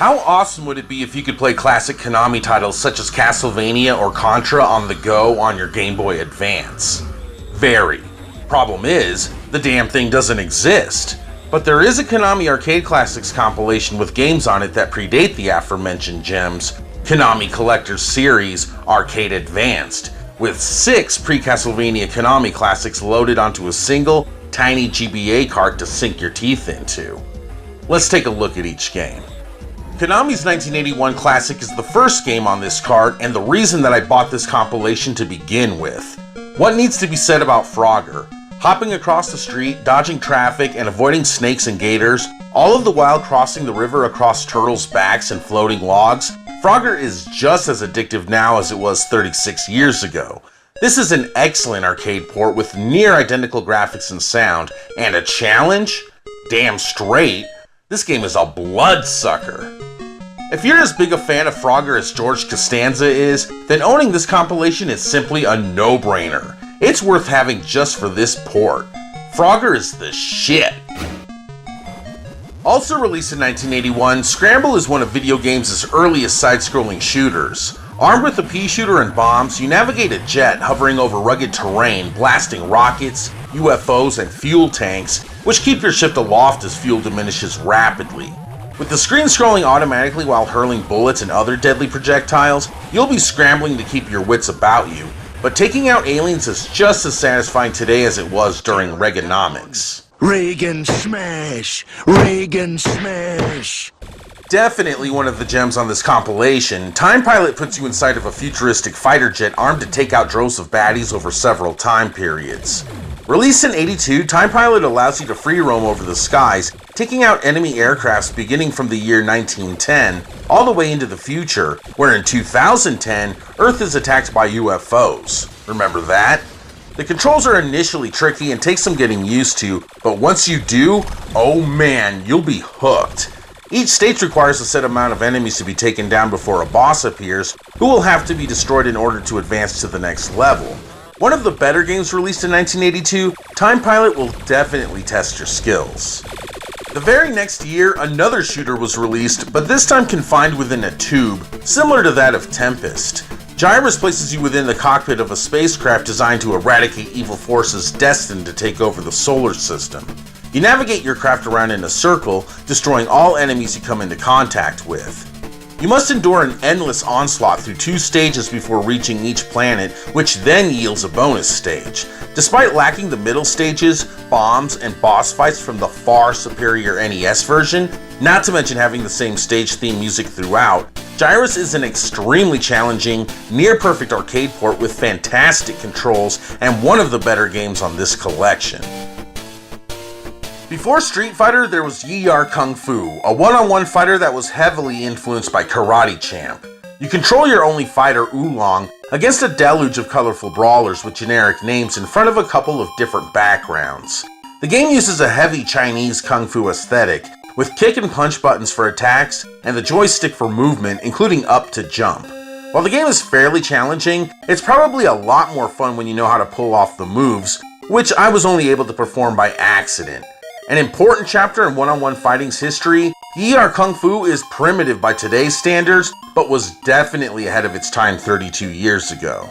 How awesome would it be if you could play classic Konami titles such as Castlevania or Contra on the go on your Game Boy Advance? Very. Problem is, the damn thing doesn't exist. But there is a Konami Arcade Classics compilation with games on it that predate the aforementioned gems, Konami Collector's Series Arcade Advanced, with 6 pre-Castlevania Konami classics loaded onto a single, tiny GBA cart to sink your teeth into. Let's take a look at each game. Konami's 1981 classic is the first game on this card and the reason that I bought this compilation to begin with. What needs to be said about Frogger? Hopping across the street, dodging traffic, and avoiding snakes and gators, all of the while crossing the river across turtles' backs and floating logs, Frogger is just as addictive now as it was 36 years ago. This is an excellent arcade port with near identical graphics and sound, and a challenge? Damn straight, this game is a bloodsucker. If you're as big a fan of Frogger as George Costanza is, then owning this compilation is simply a no-brainer. It's worth having just for this port. Frogger is the shit. Also released in 1981, Scramble is one of video games' earliest side-scrolling shooters. Armed with a pea shooter and bombs, you navigate a jet hovering over rugged terrain, blasting rockets, UFOs, and fuel tanks, which keep your ship aloft as fuel diminishes rapidly. With the screen scrolling automatically while hurling bullets and other deadly projectiles, you'll be scrambling to keep your wits about you, but taking out aliens is just as satisfying today as it was during Reaganomics. Reagan smash! Reagan smash! Definitely one of the gems on this compilation, Time Pilot puts you inside of a futuristic fighter jet armed to take out droves of baddies over several time periods. Released in '82, Time Pilot allows you to free roam over the skies, taking out enemy aircrafts beginning from the year 1910 all the way into the future, where in 2010, Earth is attacked by UFOs. Remember that? The controls are initially tricky and take some getting used to, but once you do, oh man, you'll be hooked. Each stage requires a set amount of enemies to be taken down before a boss appears, who will have to be destroyed in order to advance to the next level. One of the better games released in 1982, Time Pilot will definitely test your skills. The very next year, another shooter was released, but this time confined within a tube, similar to that of Tempest. Gyrus places you within the cockpit of a spacecraft designed to eradicate evil forces destined to take over the solar system. You navigate your craft around in a circle, destroying all enemies you come into contact with. You must endure an endless onslaught through 2 stages before reaching each planet, which then yields a bonus stage. Despite lacking the middle stages, bombs, and boss fights from the far superior NES version, not to mention having the same stage theme music throughout, Gyrus is an extremely challenging, near-perfect arcade port with fantastic controls and one of the better games on this collection. Before Street Fighter, there was Yi-Ar Kung Fu, a one-on-one fighter that was heavily influenced by Karate Champ. You control your only fighter, Oolong, against a deluge of colorful brawlers with generic names in front of a couple of different backgrounds. The game uses a heavy Chinese Kung Fu aesthetic, with kick and punch buttons for attacks, and the joystick for movement, including up to jump. While the game is fairly challenging, it's probably a lot more fun when you know how to pull off the moves, which I was only able to perform by accident. An important chapter in one-on-one fighting's history, Yi-Ar Kung Fu is primitive by today's standards, but was definitely ahead of its time 32 years ago.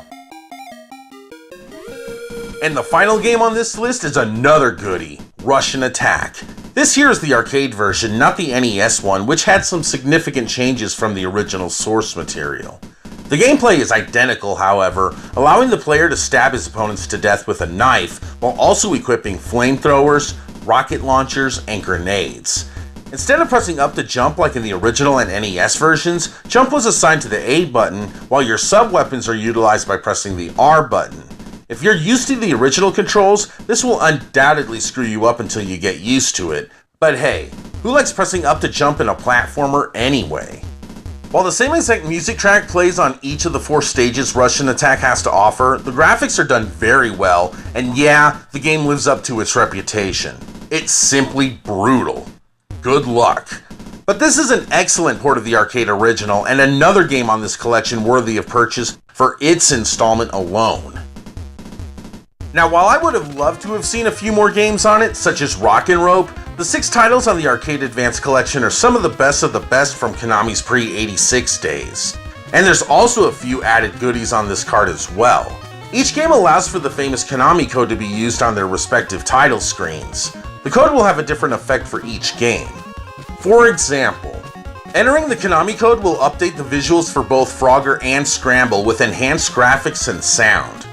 And the final game on this list is another goodie, Russian Attack. This here is the arcade version, not the NES one, which had some significant changes from the original source material. The gameplay is identical, however, allowing the player to stab his opponents to death with a knife, while also equipping flamethrowers, rocket launchers, and grenades. Instead of pressing up to jump like in the original and NES versions, jump was assigned to the A button, while your sub-weapons are utilized by pressing the R button. If you're used to the original controls, this will undoubtedly screw you up until you get used to it. But hey, who likes pressing up to jump in a platformer anyway? While the same exact music track plays on each of the 4 stages Rush and Attack has to offer, the graphics are done very well, and yeah, the game lives up to its reputation. It's simply brutal. Good luck. But this is an excellent port of the arcade original, and another game on this collection worthy of purchase for its installment alone. Now, while I would have loved to have seen a few more games on it, such as Rock and Rope, the 6 titles on the Arcade Advance collection are some of the best from Konami's pre-86 days. And there's also a few added goodies on this card as well. Each game allows for the famous Konami code to be used on their respective title screens. The code will have a different effect for each game. For example, entering the Konami code will update the visuals for both Frogger and Scramble with enhanced graphics and sound.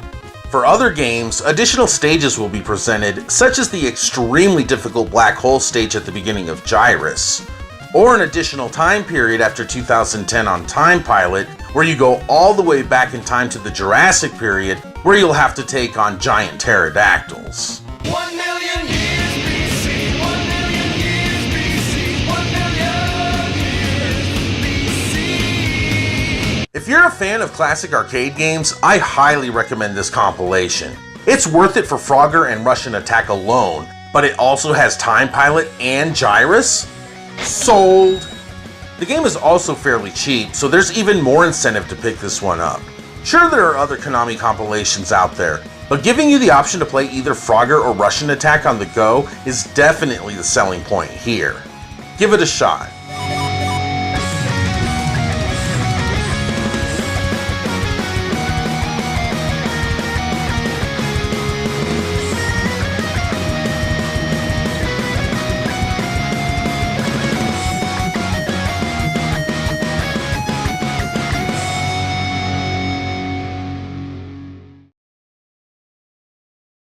For other games, additional stages will be presented, such as the extremely difficult Black Hole stage at the beginning of Gyrus, or an additional time period after 2010 on Time Pilot, where you go all the way back in time to the Jurassic period, where you'll have to take on giant pterodactyls. 1 million years BC, 1 million years BC, 1 million years BC. If you're a fan of classic arcade games, I highly recommend this compilation. It's worth it for Frogger and Rush and Attack alone, but it also has Time Pilot and Gyrus? Sold! The game is also fairly cheap, so there's even more incentive to pick this one up. Sure, there are other Konami compilations out there, but giving you the option to play either Frogger or Rush and Attack on the go is definitely the selling point here. Give it a shot.